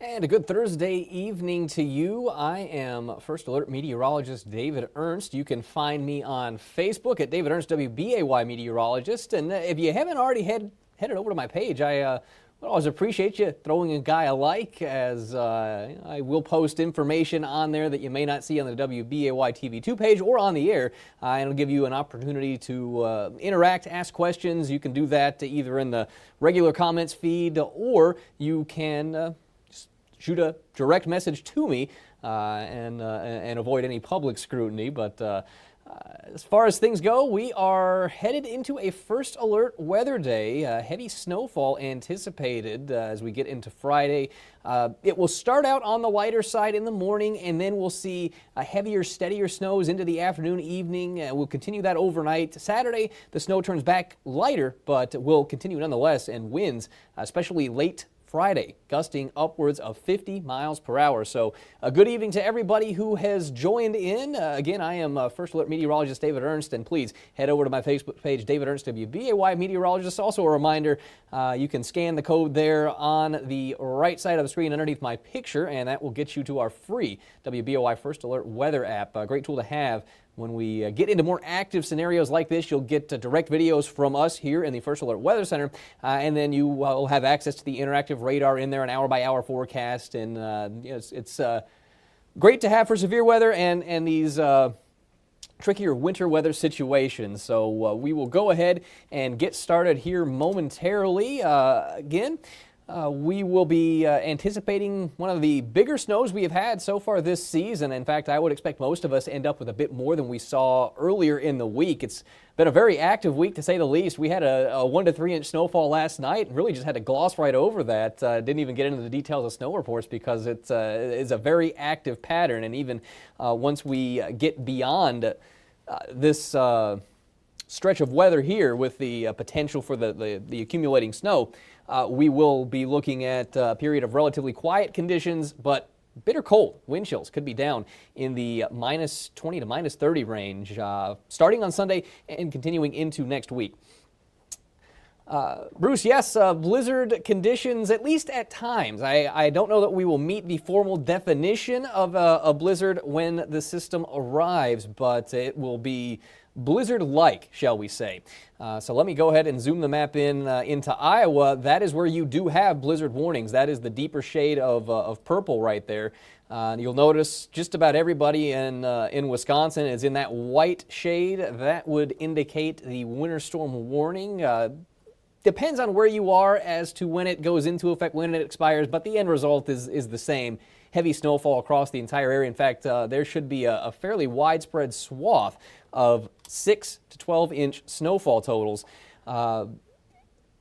And a good Thursday evening to you. I am First Alert Meteorologist David Ernst. You can find me on Facebook at David Ernst WBAY Meteorologist. And if you haven't already headed over to my page, I would always appreciate you throwing a guy a like, as I will post information on there that you may not see on the WBAY TV2 page or on the air. And it'll give you an opportunity to interact, ask questions. You can do that either in the regular comments feed, or you can shoot a direct message to me and avoid any public scrutiny. But as far as things go, we are headed into a first alert weather day. Heavy snowfall anticipated as we get into Friday. It will start out on the lighter side in the morning, and then we'll see heavier, steadier snows into the afternoon, evening. We'll continue that overnight. Saturday, the snow turns back lighter, but will continue nonetheless, and winds, especially late Friday, gusting upwards of 50 miles per hour. So a good evening to everybody who has joined in. Again, I am First Alert Meteorologist David Ernst, and please head over to my Facebook page, David Ernst WBAY Meteorologist. Also a reminder, you can scan the code there on the right side of the screen underneath my picture, and that will get you to our free WBAY First Alert weather app. A great tool to have. When we get into more active scenarios like this, you'll get direct videos from us here in the First Alert Weather Center, and then you will have access to the interactive radar in there, an hour-by-hour forecast, and it's great to have for severe weather and these trickier winter weather situations. So we will go ahead and get started here momentarily. Again, we will be anticipating one of the bigger snows we have had so far this season. In fact, I would expect most of us end up with a bit more than we saw earlier in the week. It's been a very active week, to say the least. We had a 1 to 3 inch snowfall last night and really just had to gloss right over that. Didn't even get into the details of snow reports because it's a very active pattern. And even once we get beyond this stretch of weather here with the potential for the accumulating snow, we will be looking at a period of relatively quiet conditions, but bitter cold. Wind chills could be down in the minus 20 to minus 30 range, starting on Sunday and continuing into next week. Bruce, yes, blizzard conditions, at least at times. I don't know that we will meet the formal definition of a blizzard when the system arrives, but it will be blizzard-like, shall we say. So let me go ahead and zoom the map into Iowa. That is where you do have blizzard warnings. That is the deeper shade of purple right there. You'll notice just about everybody in Wisconsin is in that white shade. That would indicate the winter storm warning. Depends on where you are as to when it goes into effect, when it expires, but the end result is the same. Heavy snowfall across the entire area. In fact, there should be a fairly widespread swath of 6 to 12 inch snowfall totals.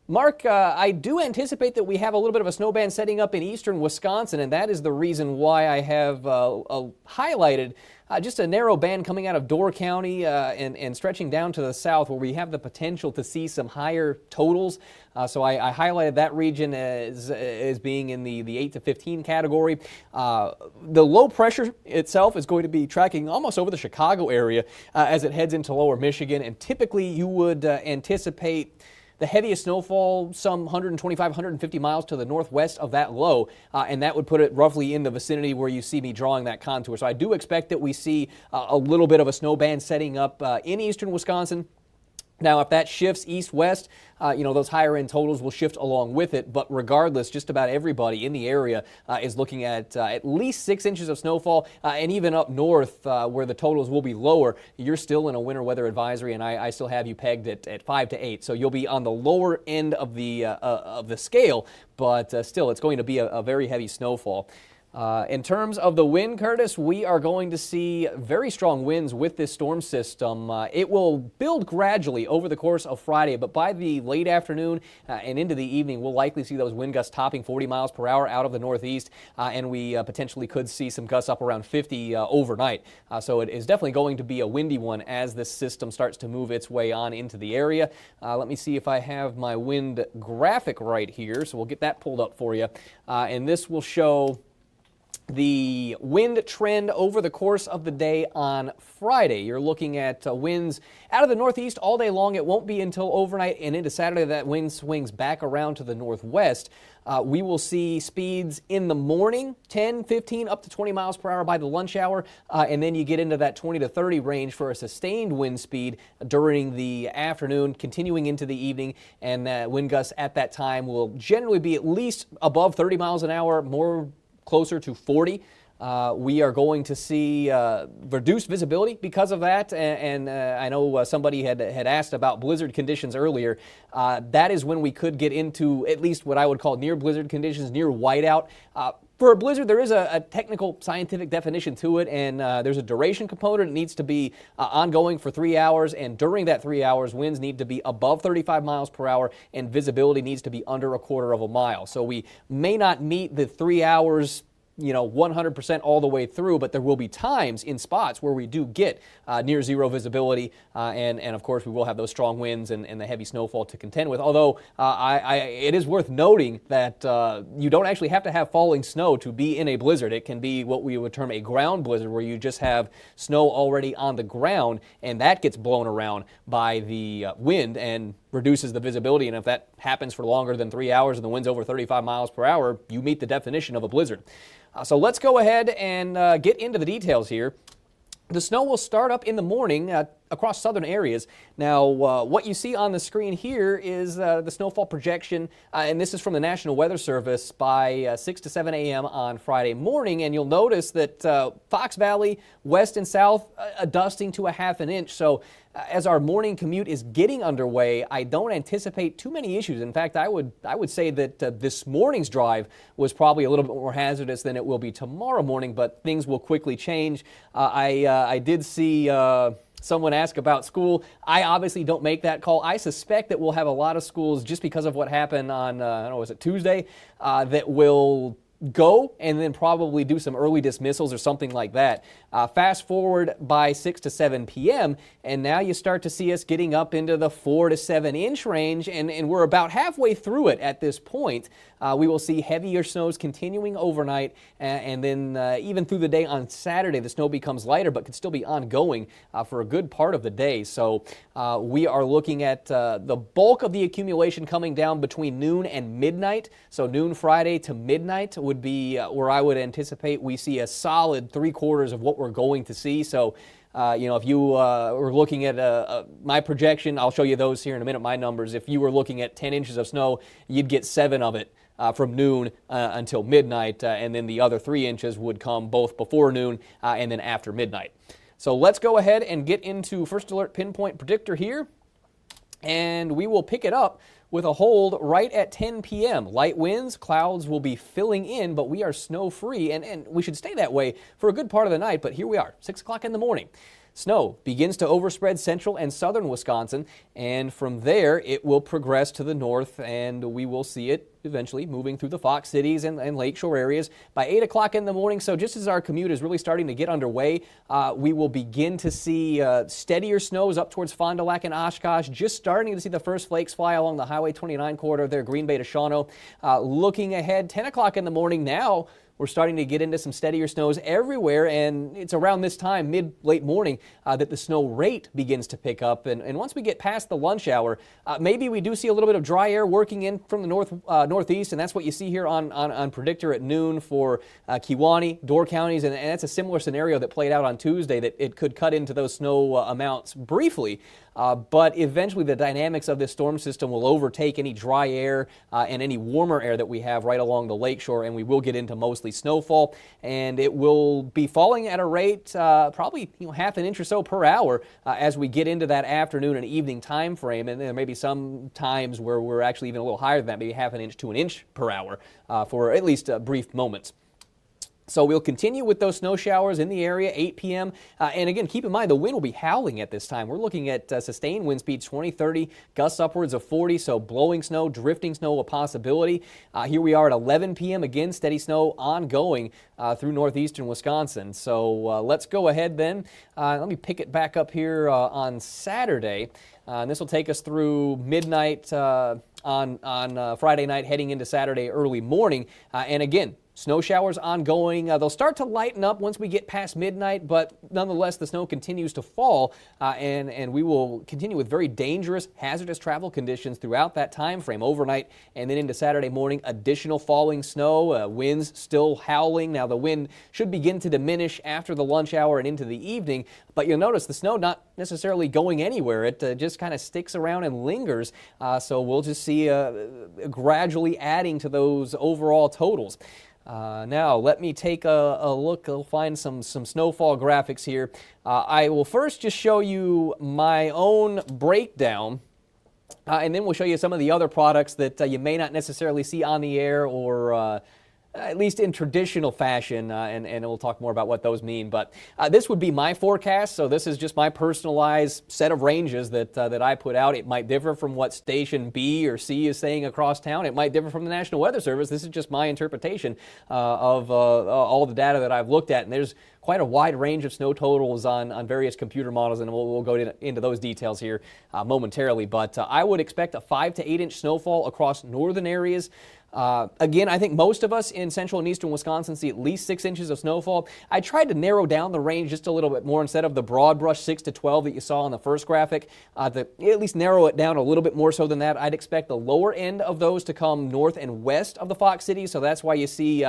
Mark, I do anticipate that we have a little bit of a snow band setting up in eastern Wisconsin, and that is the reason why I have highlighted just a narrow band coming out of Door County and stretching down to the south, where we have the potential to see some higher totals. So I highlighted that region as being in the 8 to 15 category. The low pressure itself is going to be tracking almost over the Chicago area as it heads into lower Michigan, and typically you would anticipate the heaviest snowfall some 125, 150 miles to the northwest of that low, and that would put it roughly in the vicinity where you see me drawing that contour. So I do expect that we see a little bit of a snow band setting up in eastern Wisconsin. Now, if that shifts east-west, those higher-end totals will shift along with it. But regardless, just about everybody in the area is looking at least 6 inches of snowfall. And even up north, where the totals will be lower, you're still in a winter weather advisory, and I still have you pegged at 5 to 8. So you'll be on the lower end of the scale, but still, it's going to be a very heavy snowfall. In terms of the wind, Curtis, we are going to see very strong winds with this storm system. It will build gradually over the course of Friday, but by the late afternoon and into the evening, we'll likely see those wind gusts topping 40 miles per hour out of the northeast, and we potentially could see some gusts up around 50 overnight. So it is definitely going to be a windy one as this system starts to move its way on into the area. Let me see if I have my wind graphic right here, so we'll get that pulled up for you. And this will show the wind trend over the course of the day on Friday. You're looking at winds out of the northeast all day long. It won't be until overnight and into Saturday that wind swings back around to the northwest. We will see speeds in the morning, 10, 15, up to 20 miles per hour by the lunch hour, and then you get into that 20 to 30 range for a sustained wind speed during the afternoon, continuing into the evening, and wind gusts at that time will generally be at least above 30 miles an hour, more closer to 40. We are going to see reduced visibility because of that, and I know somebody had asked about blizzard conditions earlier. That is when we could get into at least what I would call near blizzard conditions, near whiteout. For a blizzard, there is a technical scientific definition to it, and there's a duration component. It needs to be ongoing for 3 hours, and during that 3 hours, winds need to be above 35 miles per hour, and visibility needs to be under a quarter of a mile. So we may not meet the 3 hours 100% all the way through, but there will be times in spots where we do get near zero visibility, and of course we will have those strong winds and the heavy snowfall to contend with. Although it is worth noting that you don't actually have to have falling snow to be in a blizzard. It can be what we would term a ground blizzard, where you just have snow already on the ground, and that gets blown around by the wind and reduces the visibility. And if that happens for longer than 3 hours and the wind's over 35 miles per hour, you meet the definition of a blizzard. So let's go ahead and get into the details here. The snow will start up in the morning across southern areas. Now, what you see on the screen here is the snowfall projection, and this is from the National Weather Service by 6 to 7 a.m. on Friday morning. And you'll notice that Fox Valley, west and south, a dusting to a half an inch. So as our morning commute is getting underway, I don't anticipate too many issues. In fact, I would say that this morning's drive was probably a little bit more hazardous than it will be tomorrow morning, but things will quickly change. I did see someone ask about school. I obviously don't make that call. I suspect that we'll have a lot of schools, just because of what happened on, I don't know, was it Tuesday, that will go and then probably do some early dismissals or something like that. Fast forward by 6 to 7 p.m. and now you start to see us getting up into the 4 to 7 inch range, and we're about halfway through it at this point. We will see heavier snows continuing overnight, and then even through the day on Saturday, the snow becomes lighter but could still be ongoing for a good part of the day. So we are looking at the bulk of the accumulation coming down between noon and midnight. So noon Friday to midnight would be where I would anticipate we see a solid 3/4 of what we're going to see. So if you were looking at my projection, I'll show you those here in a minute, my numbers. If you were looking at 10 inches of snow, you'd get 7 of it from noon until midnight, and then the other 3 inches would come both before noon and then after midnight. So let's go ahead and get into First Alert Pinpoint Predictor here, and we will pick it up with a hold right at 10 p.m. Light winds, clouds will be filling in, but we are snow-free, and we should stay that way for a good part of the night, but here we are, 6 o'clock in the morning. Snow begins to overspread central and southern Wisconsin, and from there it will progress to the north, and we will see it eventually moving through the Fox cities and lakeshore areas by 8 o'clock in the morning. So just as our commute is really starting to get underway, we will begin to see steadier snows up towards Fond du Lac and Oshkosh, just starting to see the first flakes fly along the Highway 29 corridor there, Green Bay to Shawano. Looking ahead, 10 o'clock in the morning now, we're starting to get into some steadier snows everywhere, and it's around this time, mid-late morning, that the snow rate begins to pick up. And once we get past the lunch hour, maybe we do see a little bit of dry air working in from the northeast, and that's what you see here on Predictor at noon for Kewaunee, Door counties, and that's a similar scenario that played out on Tuesday, that it could cut into those snow amounts briefly. But eventually the dynamics of this storm system will overtake any dry air and any warmer air that we have right along the lakeshore, and we will get into mostly snowfall, and it will be falling at a rate probably half an inch or so per hour as we get into that afternoon and evening time frame, and there may be some times where we're actually even a little higher than that, maybe half an inch to an inch per hour for at least brief moments. So we'll continue with those snow showers in the area, 8 p.m. And again, keep in mind, the wind will be howling at this time. We're looking at sustained wind speeds 20, 30, gusts upwards of 40, so blowing snow, drifting snow a possibility. Here we are at 11 p.m. Again, steady snow ongoing through northeastern Wisconsin. So let's go ahead then. Let me pick it back up here on Saturday. And this will take us through midnight on Friday night, heading into Saturday early morning. And again, Snow showers ongoing. They'll start to lighten up once we get past midnight, but nonetheless, the snow continues to fall, and we will continue with very dangerous, hazardous travel conditions throughout that time frame, overnight and then into Saturday morning. Additional falling snow, winds still howling. Now, the wind should begin to diminish after the lunch hour and into the evening, but you'll notice the snow not necessarily going anywhere. It just kind of sticks around and lingers, so we'll just see gradually adding to those overall totals. Now, let me take a look. I'll find some snowfall graphics here. I will first just show you my own breakdown, and then we'll show you some of the other products that you may not necessarily see on the air, or at least in traditional fashion, and we'll talk more about what those mean. But this would be my forecast, so this is just my personalized set of ranges that I put out. It might differ from what station B or C is saying across town. It might differ from the National Weather Service. This is just my interpretation of all the data that I've looked at, and there's quite a wide range of snow totals on various computer models, and we'll go into those details here momentarily. But I would expect a 5 to 8 inch snowfall across northern areas. Again, I think most of us in central and eastern Wisconsin see at least 6 inches of snowfall. I tried to narrow down the range just a little bit more instead of the broad brush 6 to 12 that you saw on the first graphic. To at least narrow it down a little bit more so than that, I'd expect the lower end of those to come north and west of the Fox Cities. So that's why you see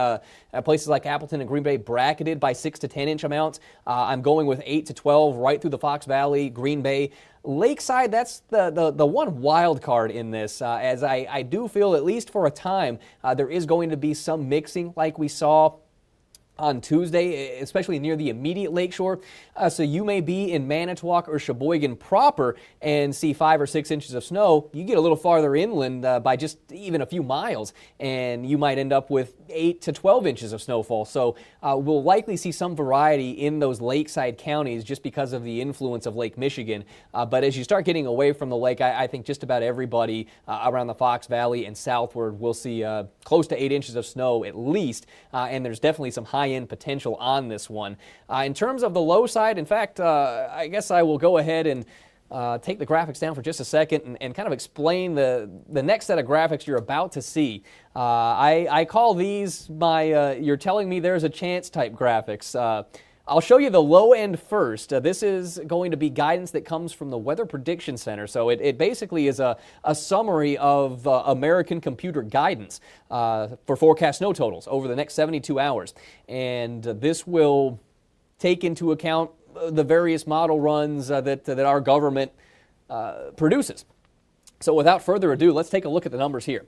places like Appleton and Green Bay bracketed by 6 to 10 inch amounts. I'm going with 8 to 12 right through the Fox Valley, Green Bay. Lakeside, that's the one wild card in this, as I do feel, at least for a time, there is going to be some mixing like we saw on Tuesday, especially near the immediate lakeshore. So you may be in Manitowoc or Sheboygan proper and see 5 or 6 inches of snow. You get a little farther inland by just even a few miles, and you might end up with 8 to 12 inches of snowfall. So we'll likely see some variety in those lakeside counties just because of the influence of Lake Michigan. But as you start getting away from the lake, I think just about everybody around the Fox Valley and southward will see close to 8 inches of snow at least, and there's definitely some high-end potential on this one. In terms of the low side, in fact, I guess I will go ahead and take the graphics down for just a second and kind of explain the next set of graphics you're about to see. I call these my you're telling me there's a chance type graphics. I'll show you the low end first. This is going to be guidance that comes from the Weather Prediction Center. So it basically is a summary of American computer guidance for forecast snow totals over the next 72 hours. And this will take into account the various model runs that our government produces. So without further ado, let's take a look at the numbers here.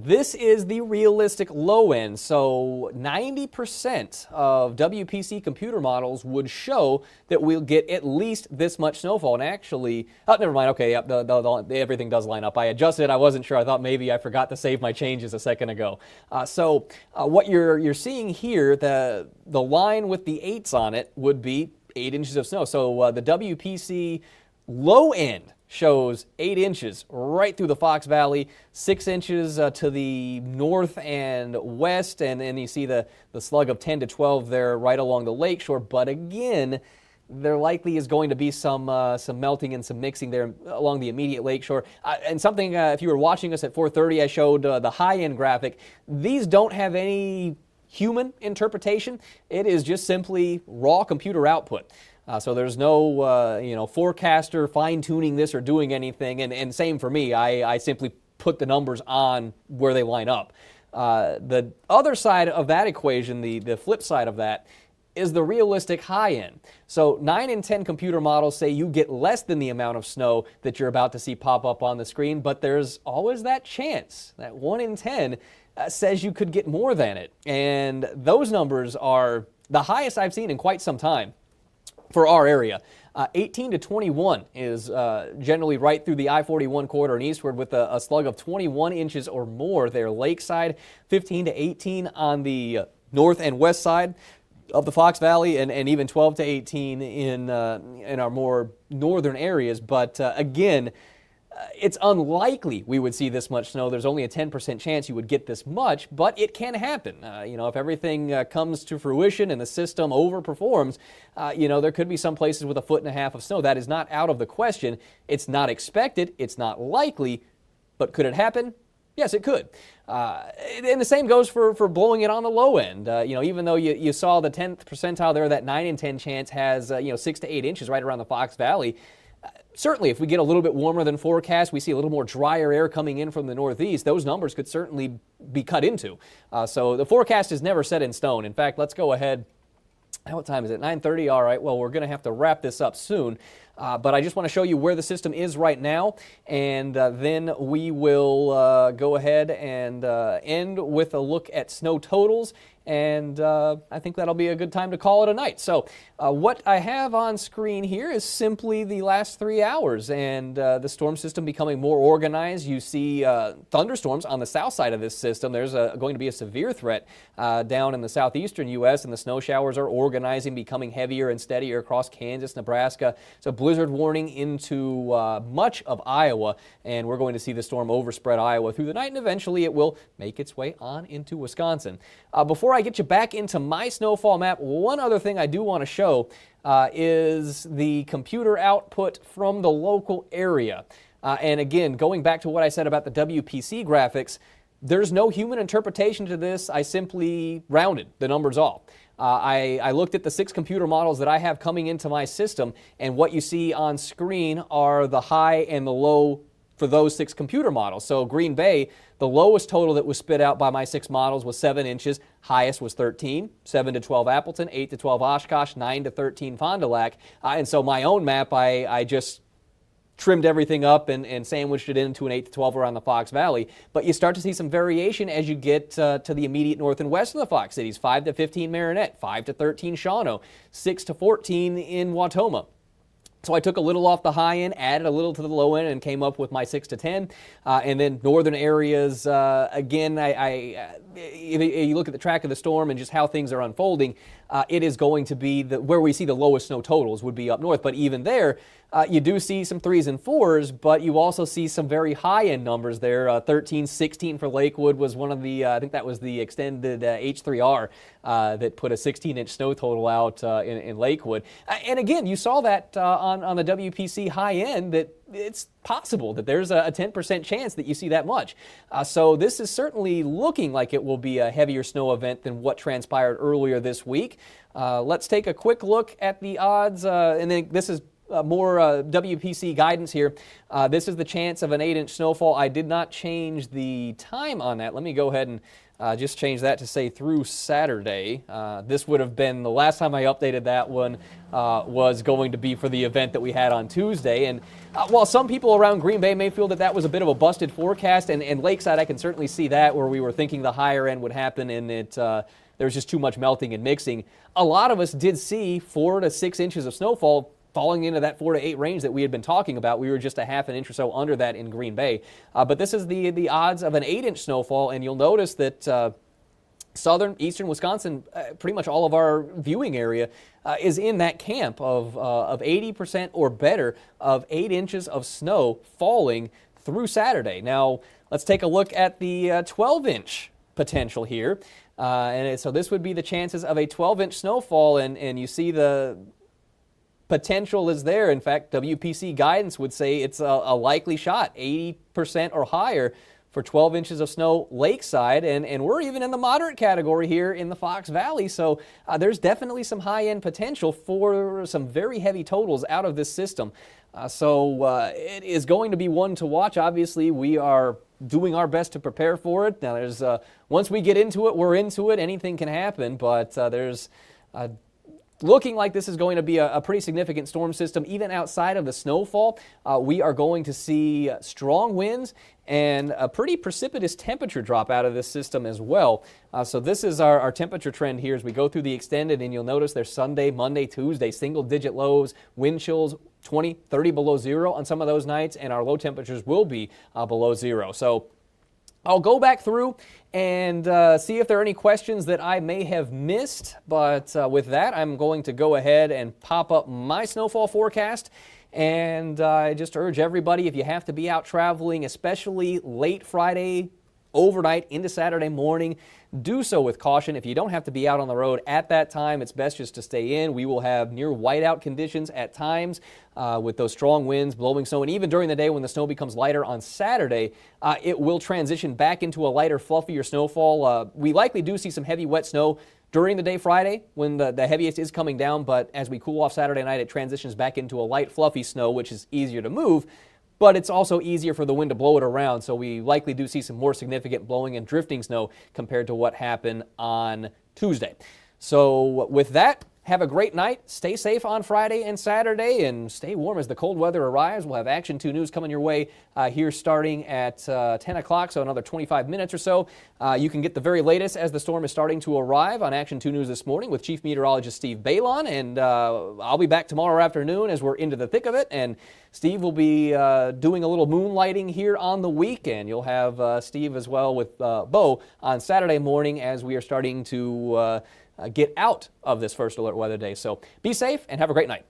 This is the realistic low end, so 90% of WPC computer models would show that we'll get at least this much snowfall. And actually, never mind, okay, yep, everything does line up. I adjusted, I wasn't sure, I thought maybe I forgot to save my changes a second ago. So what you're seeing here, the line with the 8s on it would be 8 inches of snow. So the WPC low end shows 8 inches right through the Fox Valley, 6 inches to the north and west, and then you see the slug of 10 to 12 there right along the lakeshore. But again, there likely is going to be some melting and some mixing there along the immediate lakeshore. And something, if you were watching us at 4:30, I showed the high-end graphic. These don't have any human interpretation. It is just simply raw computer output. So there's no forecaster fine-tuning this or doing anything, and same for me. I simply put the numbers on where they line up. The other side of that equation, the flip side of that, is the realistic high end. So 9 in 10 computer models say you get less than the amount of snow that you're about to see pop up on the screen, but there's always that chance. That 1 in 10 says you could get more than it. And those numbers are the highest I've seen in quite some time for our area. 18 to 21 is generally right through the I-41 corridor and eastward, with a slug of 21 inches or more there lakeside, 15 to 18 on the north and west side of the Fox Valley, and even 12 to 18 in our more northern areas. But again, it's unlikely we would see this much snow. There's only a 10% chance you would get this much, but it can happen. If everything comes to fruition and the system overperforms, there could be some places with 1.5 feet of snow. That is not out of the question. It's not expected. It's not likely. But could it happen? Yes, it could. And the same goes for blowing it on the low end. Even though you saw the 10th percentile there, that 9 in 10 chance has 6 to 8 inches right around the Fox Valley. Certainly, if we get a little bit warmer than forecast, we see a little more drier air coming in from the northeast, those numbers could certainly be cut into. So the forecast is never set in stone. In fact, let's go ahead. What time is it? 9:30. All right. Well, we're going to have to wrap this up soon. But I just want to show you where the system is right now, and then we will go ahead and end with a look at snow totals, and I think that'll be a good time to call it a night. So what I have on screen here is simply the last 3 hours, and the storm system becoming more organized. You see thunderstorms on the south side of this system. There's going to be a severe threat down in the southeastern U.S., and the snow showers are organizing, becoming heavier and steadier across Kansas, Nebraska. So blizzard warning into much of Iowa, and we're going to see the storm overspread Iowa through the night, and eventually it will make its way on into Wisconsin. Before I get you back into my snowfall map, one other thing I do want to show is the computer output from the local area. And again, going back to what I said about the WPC graphics, there's no human interpretation to this. I simply rounded the numbers off. I looked at the 6 computer models that I have coming into my system, and what you see on screen are the high and the low for those 6 computer models. So Green Bay, the lowest total that was spit out by my 6 models was 7 inches, highest was 13, 7 to 12 Appleton, 8 to 12 Oshkosh, 9 to 13 Fond du Lac. And so my own map, I just trimmed everything up and sandwiched it into an 8 to 12 around the Fox Valley. But you start to see some variation as you get to the immediate north and west of the Fox cities. 5 to 15 Marinette, 5 to 13 Shawano, 6 to 14 in Wautoma. So I took a little off the high end, added a little to the low end, and came up with my 6 to 10. And then northern areas, again, if you look at the track of the storm and just how things are unfolding, it is going to be where we see the lowest snow totals would be up north. But even there, you do see some 3s and 4s, but you also see some very high-end numbers there. 13, 16 for Lakewood was one of the, I think that was the extended H3R that put a 16-inch snow total out in Lakewood. And again, you saw that on the WPC high-end that it's possible that there's a 10% chance that you see that much. So this is certainly looking like it will be a heavier snow event than what transpired earlier this week. Let's take a quick look at the odds, and then this is more WPC guidance here. This is the chance of an 8-inch snowfall. I did not change the time on that. Let me go ahead and just change that to say through Saturday. This would have been the last time I updated that one was going to be for the event that we had on Tuesday. And while some people around Green Bay may feel that that was a bit of a busted forecast, and Lakeside, I can certainly see that, where we were thinking the higher end would happen and there was just too much melting and mixing. A lot of us did see 4 to 6 inches of snowfall falling into that 4 to 8 range that we had been talking about. We were just a half an inch or so under that in Green Bay. But this is the odds of an 8-inch snowfall, and you'll notice that southern, eastern Wisconsin, pretty much all of our viewing area is in that camp of 80% or better of 8 inches of snow falling through Saturday. Now, let's take a look at the 12-inch potential here. And so this would be the chances of a 12-inch snowfall, and you see the potential is there. In fact, WPC guidance would say it's a likely shot, 80% or higher for 12 inches of snow lakeside, and we're even in the moderate category here in the Fox Valley, so there's definitely some high-end potential for some very heavy totals out of this system. So it is going to be one to watch. Obviously, we are doing our best to prepare for it. Now, there's once we get into it, we're into it. Anything can happen, but there's looking like this is going to be a pretty significant storm system. Even outside of the snowfall, we are going to see strong winds and a pretty precipitous temperature drop out of this system as well. So this is our temperature trend here as we go through the extended, and you'll notice there's Sunday, Monday, Tuesday, single-digit lows, wind chills 20, 30 below zero on some of those nights, and our low temperatures will be below zero. So I'll go back through and see if there are any questions that I may have missed, but with that, I'm going to go ahead and pop up my snowfall forecast, and I just urge everybody, if you have to be out traveling, especially late Friday, overnight into Saturday morning. Do so with caution. If you don't have to be out on the road at that time, it's best just to stay in. We will have near whiteout conditions at times with those strong winds blowing snow. And even during the day when the snow becomes lighter on Saturday, it will transition back into a lighter, fluffier snowfall. We likely do see some heavy, wet snow during the day Friday when the heaviest is coming down. But as we cool off Saturday night, it transitions back into a light, fluffy snow, which is easier to move. But it's also easier for the wind to blow it around, so we likely do see some more significant blowing and drifting snow compared to what happened on Tuesday. So with that, have a great night. Stay safe on Friday and Saturday, and stay warm as the cold weather arrives. We'll have Action 2 News coming your way here starting at 10 o'clock, so another 25 minutes or so. You can get the very latest as the storm is starting to arrive on Action 2 News this morning with Chief Meteorologist Steve Balon, and I'll be back tomorrow afternoon as we're into the thick of it, and Steve will be doing a little moonlighting here on the weekend. You'll have Steve as well with Bo on Saturday morning as we are starting to get out of this first alert weather day. So be safe and have a great night.